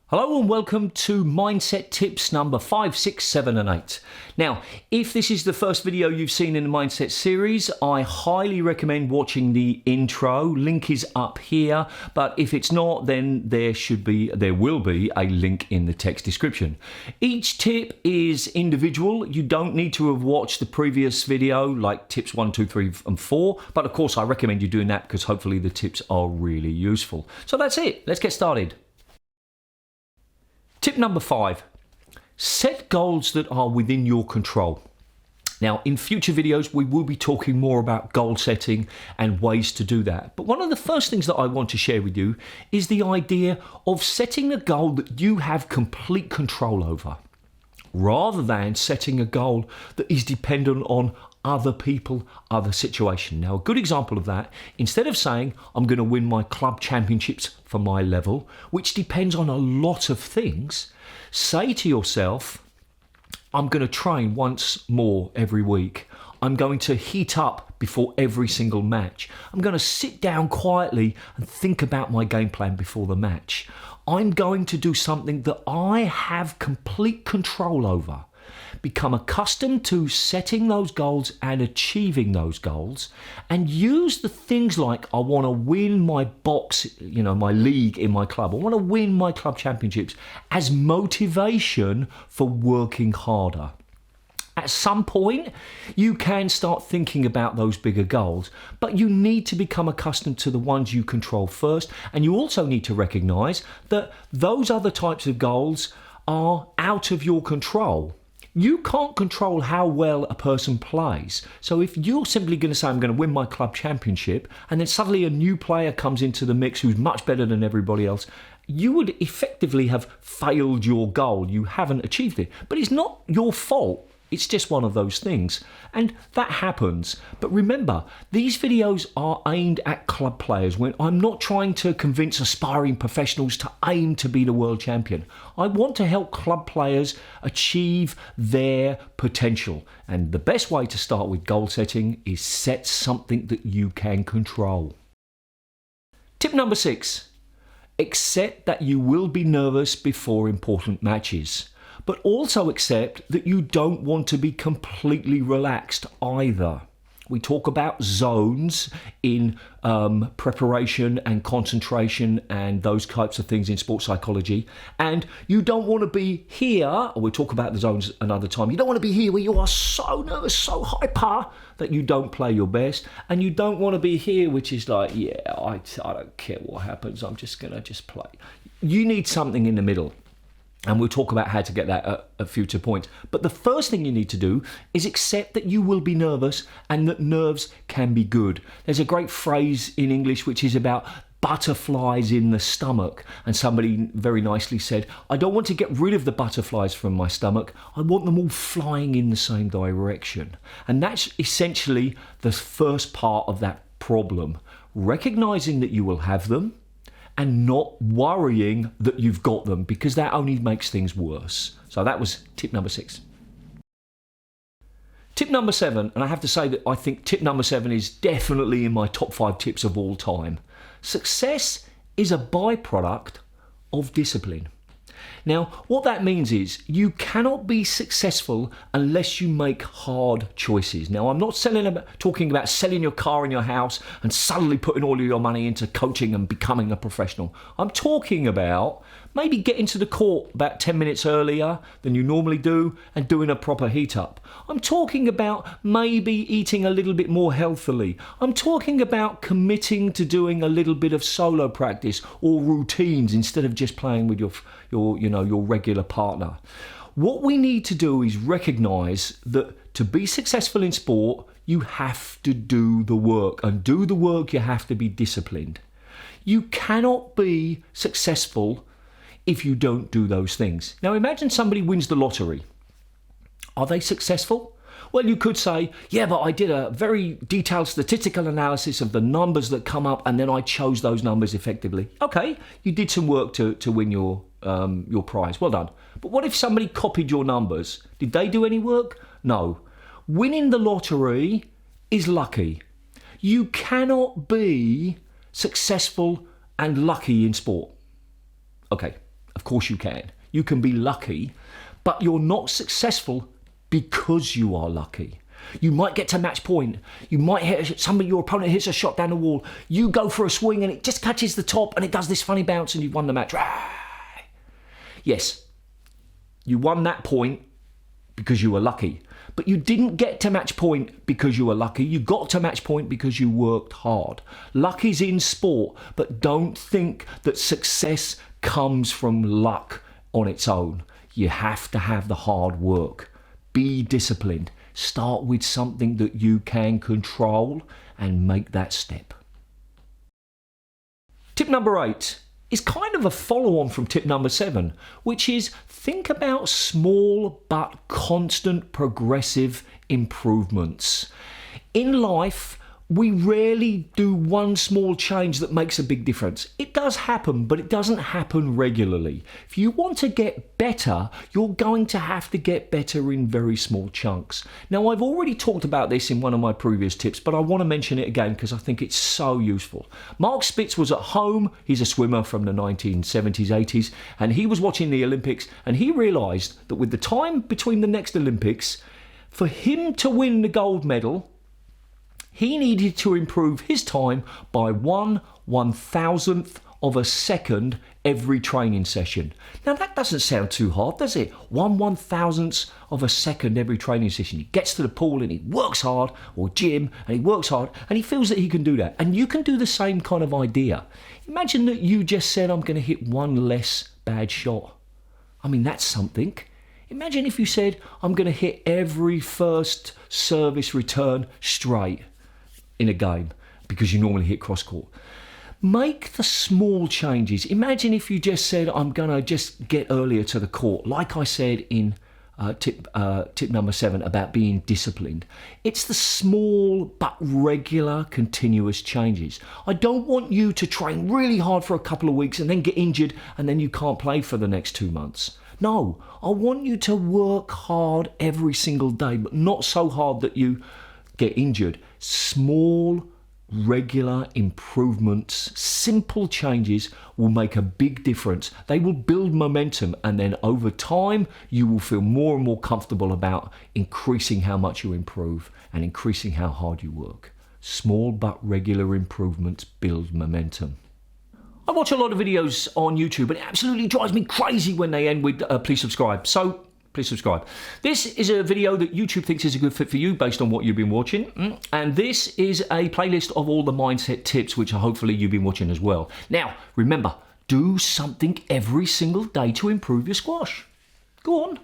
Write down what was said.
Hello and welcome to Mindset Tips number 5, 6, 7 and 8. Now, if this is the first video you've seen in the Mindset series, I highly recommend watching the intro. Link is up here, but if it's not, then there will be a link in the text description. Each tip is individual. You don't need to have watched the previous video like tips 1, 2, 3 and 4, but of course I recommend you doing that because hopefully the tips are really useful. So that's it. Let's get started. Tip number 5, set goals that are within your control. Now, in future videos, we will be talking more about goal setting and ways to do that. But one of the first things that I want to share with you is the idea of setting a goal that you have complete control over, rather than setting a goal that is dependent on other people, other situation. Now, a good example of that, instead of saying, I'm going to win my club championships for my level, which depends on a lot of things, say to yourself, I'm going to train once more every week. I'm going to heat up before every single match. I'm going to sit down quietly and think about my game plan before the match. I'm going to do something that I have complete control over. Become accustomed to setting those goals and achieving those goals, and use the things like I want to win my box, my league in my club. I want to win my club championships as motivation for working harder. At some point, you can start thinking about those bigger goals, but you need to become accustomed to the ones you control first. And you also need to recognize that those other types of goals are out of your control. You can't control how well a person plays. So if you're simply going to say, I'm going to win my club championship, and then suddenly a new player comes into the mix who's much better than everybody else, you would effectively have failed your goal. You haven't achieved it. But it's not your fault. It's just one of those things. And that happens. But remember, these videos are aimed at club players. When I'm not trying to convince aspiring professionals to aim to be the world champion. I want to help club players achieve their potential. And the best way to start with goal setting is set something that you can control. Tip number 6, accept that you will be nervous before important matches. But also accept that you don't want to be completely relaxed either. We talk about zones in preparation and concentration and those types of things in sports psychology. And you don't want to be here, or we'll talk about the zones another time. You don't want to be here where you are so nervous, so hyper that you don't play your best. And you don't want to be here, which is like, I don't care what happens. I'm just going to play. You need something in the middle. And we'll talk about how to get that at a future point. But the first thing you need to do is accept that you will be nervous and that nerves can be good. There's a great phrase in English which is about butterflies in the stomach. And somebody very nicely said, I don't want to get rid of the butterflies from my stomach. I want them all flying in the same direction. And that's essentially the first part of that problem. Recognizing that you will have them, and not worrying that you've got them, because that only makes things worse. So that was tip number 6. Tip number 7, and I have to say that I think tip number 7 is definitely in my top 5 tips of all time. Success is a byproduct of discipline. Now, what that means is you cannot be successful unless you make hard choices. Now, I'm not talking about selling your car and your house and suddenly putting all of your money into coaching and becoming a professional. I'm talking about maybe getting to the court about 10 minutes earlier than you normally do and doing a proper heat up. I'm talking about maybe eating a little bit more healthily. I'm talking about committing to doing a little bit of solo practice or routines instead of just playing with your regular partner. What we need to do is recognize that to be successful in sport, you have to do the work, and do the work, you have to be disciplined. You cannot be successful if you don't do those things. Now imagine somebody wins the lottery. Are they successful? Well, you could say, yeah, but I did a very detailed statistical analysis of the numbers that come up and then I chose those numbers effectively. Okay, you did some work to win your prize. Well done. But what if somebody copied your numbers? Did they do any work? No. Winning the lottery is lucky. You cannot be successful and lucky in sport. Okay, Of course you can. You can be lucky, but you're not successful because you are lucky. You might get to match point. You might hit somebody, your opponent hits a shot down the wall. You go for a swing and it just catches the top and it does this funny bounce and you've won the match. Yes, you won that point because you were lucky. But you didn't get to match point because you were lucky. You got to match point because you worked hard. Luck is in sport, but don't think that success comes from luck on its own. You have to have the hard work. Be disciplined. Start with something that you can control and make that step. Tip number 8 is kind of a follow-on from tip number 7, which is think about small but constant progressive improvements. In life, we rarely do one small change that makes a big difference. It does happen, but it doesn't happen regularly. If you want to get better, you're going to have to get better in very small chunks. Now, I've already talked about this in one of my previous tips, but I want to mention it again because I think it's so useful. Mark Spitz was at home. He's a swimmer from the 1970s, 80s, and he was watching the Olympics, and he realised that with the time between the next Olympics, for him to win the gold medal, he needed to improve his time by 1/1000th of a second every training session. Now that doesn't sound too hard, does it? 1/1000th of a second every training session. He gets to the pool and he works hard, or gym, and he works hard, and he feels that he can do that. And you can do the same kind of idea. Imagine that you just said, I'm going to hit one less bad shot. I mean, that's something. Imagine if you said, I'm going to hit every first service return straight in a game, because you normally hit cross court. Make the small changes. Imagine if you just said, I'm going to just get earlier to the court, like I said in tip number 7 about being disciplined. It's the small but regular continuous changes. I don't want you to train really hard for a couple of weeks and then get injured and then you can't play for the next 2 months. No, I want you to work hard every single day, but not so hard that you get injured. Small, regular improvements, simple changes will make a big difference. They will build momentum, and then over time you will feel more and more comfortable about increasing how much you improve and increasing how hard you work. Small but regular improvements build momentum. I watch a lot of videos on YouTube and it absolutely drives me crazy when they end with please subscribe. So please subscribe. This is a video that YouTube thinks is a good fit for you based on what you've been watching. And this is a playlist of all the mindset tips, which hopefully you've been watching as well. Now, remember, do something every single day to improve your squash. Go on.